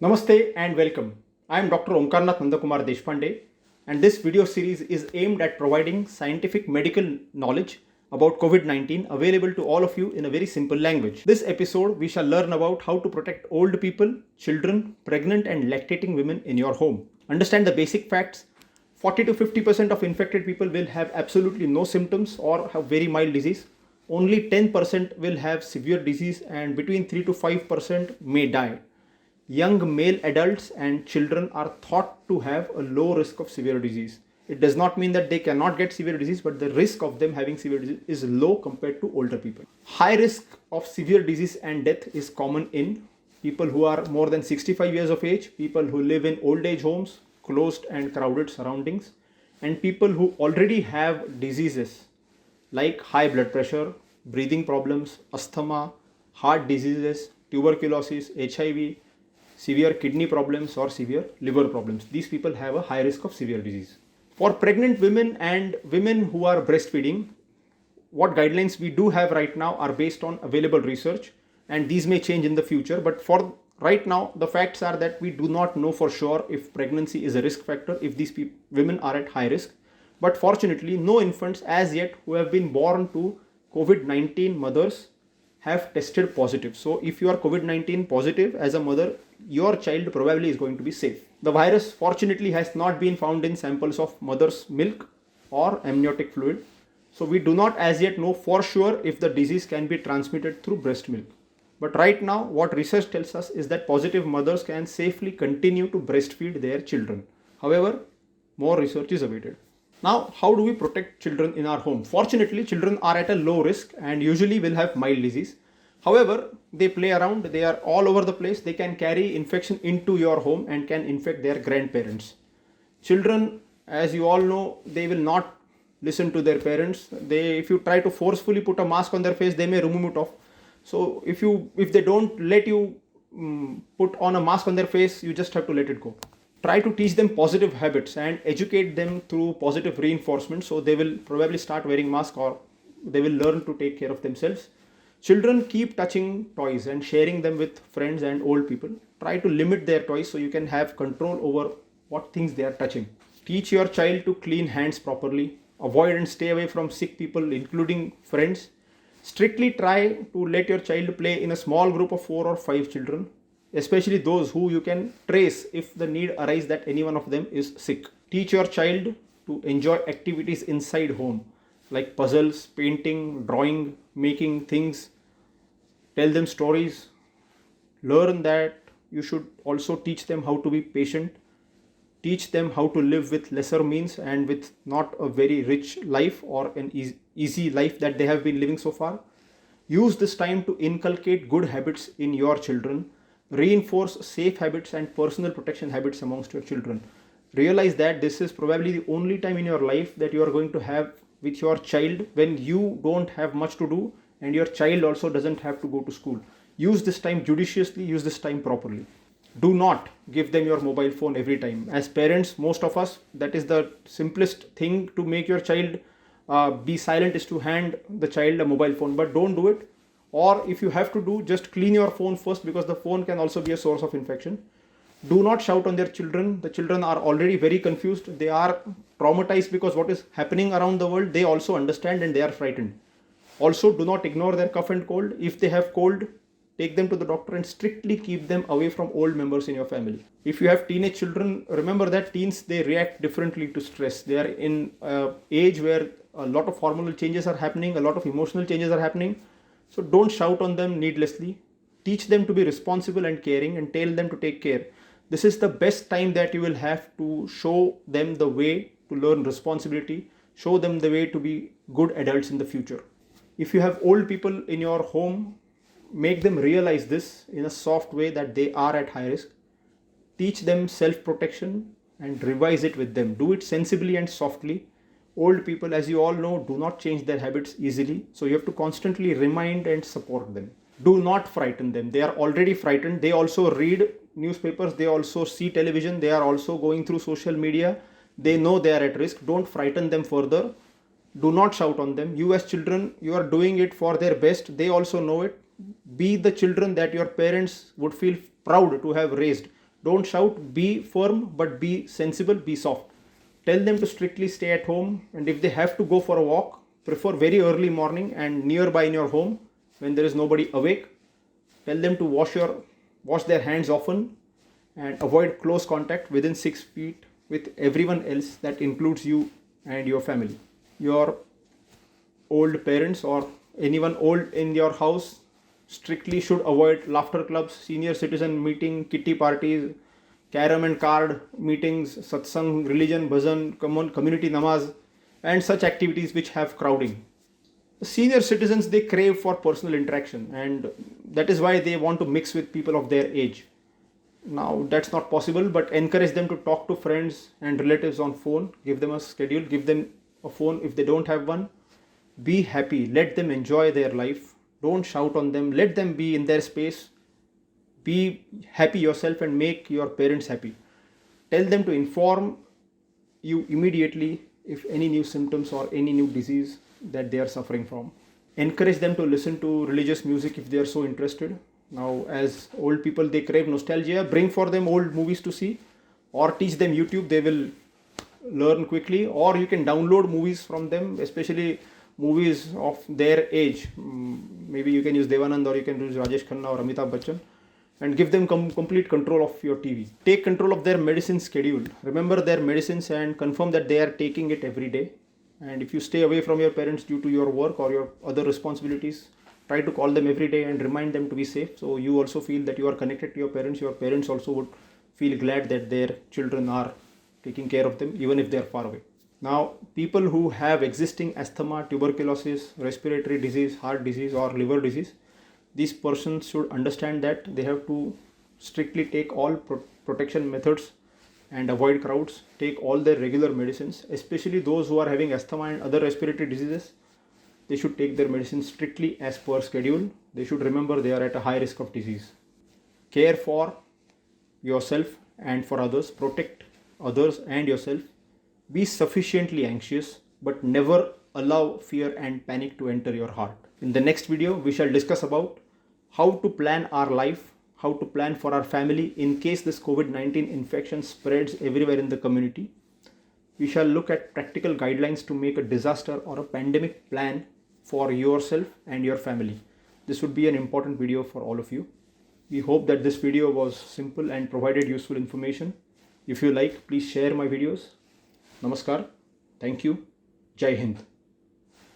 Namaste and welcome. I am Dr. Omkarnath Nandakumar Deshpande, and this video series is aimed at providing scientific medical knowledge about COVID-19 available to all of you in a very simple language. This episode we shall learn about how to protect old people, children, pregnant and lactating women in your home. Understand the basic facts. 40 to 50% of infected people will have absolutely no symptoms or have very mild disease. Only 10% will have severe disease, and between 3 to 5% may die. Young male adults and children are thought to have a low risk of severe disease. It does not mean that they cannot get severe disease, but the risk of them having severe disease is low compared to older people. High risk of severe disease and death is common in people who are more than 65 years of age, people who live in old age homes, closed and crowded surroundings, and people who already have diseases like high blood pressure, breathing problems, asthma, heart diseases, tuberculosis, HIV, severe kidney problems or severe liver problems. These people have a high risk of severe disease. For pregnant women and women who are breastfeeding, what guidelines we do have right now are based on available research, and these may change in the future, but for right now the facts are that we do not know for sure if pregnancy is a risk factor, if these women are at high risk. But fortunately, no infants as yet who have been born to COVID-19 mothers have tested positive. So if you are COVID-19 positive as a mother, your child probably is going to be safe. The virus fortunately has not been found in samples of mother's milk or amniotic fluid. So we do not as yet know for sure if the disease can be transmitted through breast milk. But right now, what research tells us is that positive mothers can safely continue to breastfeed their children. However, more research is awaited. Now, how do we protect children in our home? Fortunately, children are at a low risk and usually will have mild disease. However, they play around, they are all over the place, they can carry infection into your home and can infect their grandparents. Children, as you all know, they will not listen to their parents. If you try to forcefully put a mask on their face, they may remove it off. So if they don't let you put on a mask on their face, you just have to let it go. Try to teach them positive habits and educate them through positive reinforcement, so they will probably start wearing masks or they will learn to take care of themselves. Children keep touching toys and sharing them with friends and old people. Try to limit their toys so you can have control over what things they are touching. Teach your child to clean hands properly. Avoid and stay away from sick people, including friends. Strictly try to let your child play in a small group of 4 or 5 children, especially those who you can trace if the need arises that any one of them is sick. Teach your child to enjoy activities inside home like puzzles, painting, drawing, making things. Tell them stories. Learn that you should also teach them how to be patient. Teach them how to live with lesser means and with not a very rich life or an easy life that they have been living so far. Use this time to inculcate good habits in your children. Reinforce safe habits and personal protection habits amongst your children. Realize that this is probably the only time in your life that you are going to have with your child when you don't have much to do and your child also doesn't have to go to school. Use this time judiciously, use this time properly. Do not give them your mobile phone every time. As parents, most of us, that is the simplest thing to make your child be silent, is to hand the child a mobile phone, but don't do it. Or if you have to do, just clean your phone first, because the phone can also be a source of infection. Do not shout on their children. The children are already very confused. They are traumatized because what is happening around the world, they also understand and they are frightened. Also, do not ignore their cough and cold. If they have cold, take them to the doctor and strictly keep them away from old members in your family. If you have teenage children, remember that teens, they react differently to stress. They are in an age where a lot of hormonal changes are happening, a lot of emotional changes are happening. So don't shout on them needlessly. Teach them to be responsible and caring and tell them to take care. This is the best time that you will have to show them the way to learn responsibility, show them the way to be good adults in the future. If you have old people in your home, make them realize this in a soft way that they are at high risk. Teach them self-protection and revise it with them. Do it sensibly and softly. Old people, as you all know, do not change their habits easily. So you have to constantly remind and support them. Do not frighten them. They are already frightened. They also read newspapers. They also see television. They are also going through social media. They know they are at risk. Don't frighten them further. Do not shout on them. You as children, you are doing it for their best. They also know it. Be the children that your parents would feel proud to have raised. Don't shout, be firm, but be sensible, be soft. Tell them to strictly stay at home, and if they have to go for a walk, prefer very early morning and nearby in your home when there is nobody awake. Tell them to wash their hands often and avoid close contact within 6 feet with everyone else, that includes you and your family. Your old parents or anyone old in your house strictly should avoid laughter clubs, senior citizen meeting, kitty parties, carom and card meetings, satsang, religion, bhajan, community namaz, and such activities which have crowding. Senior citizens, they crave for personal interaction, and that is why they want to mix with people of their age. Now that's not possible, but encourage them to talk to friends and relatives on phone. Give them a schedule, give them a phone if they don't have one. Be happy, let them enjoy their life. Don't shout on them, let them be in their space. Be happy yourself and make your parents happy. Tell them to inform you immediately if any new symptoms or any new disease that they are suffering from. Encourage them to listen to religious music if they are so interested. Now, as old people, they crave nostalgia. Bring for them old movies to see, or teach them YouTube. They will learn quickly. Or you can download movies from them, especially movies of their age. Maybe you can use Devanand, or you can use Rajesh Khanna or Amitabh Bachchan, and give them complete control of your TV. Take control of their medicine schedule. Remember their medicines and confirm that they are taking it every day. And if you stay away from your parents due to your work or your other responsibilities, try to call them every day and remind them to be safe. So you also feel that you are connected to your parents. Your parents also would feel glad that their children are taking care of them, even if they are far away. Now, people who have existing asthma, tuberculosis, respiratory disease, heart disease, or liver disease, these persons should understand that they have to strictly take all protection methods and avoid crowds. Take all their regular medicines, especially those who are having asthma and other respiratory diseases. They should take their medicines strictly as per schedule. They should remember they are at a high risk of disease. Care for yourself and for others. Protect others and yourself. Be sufficiently anxious, but never allow fear and panic to enter your heart. In the next video, we shall discuss about how to plan our life, how to plan for our family in case this COVID-19 infection spreads everywhere in the community. We shall look at practical guidelines to make a disaster or a pandemic plan for yourself and your family. This would be an important video for all of you. We hope that this video was simple and provided useful information. If you like, please share my videos. Namaskar. Thank you. Jai Hind.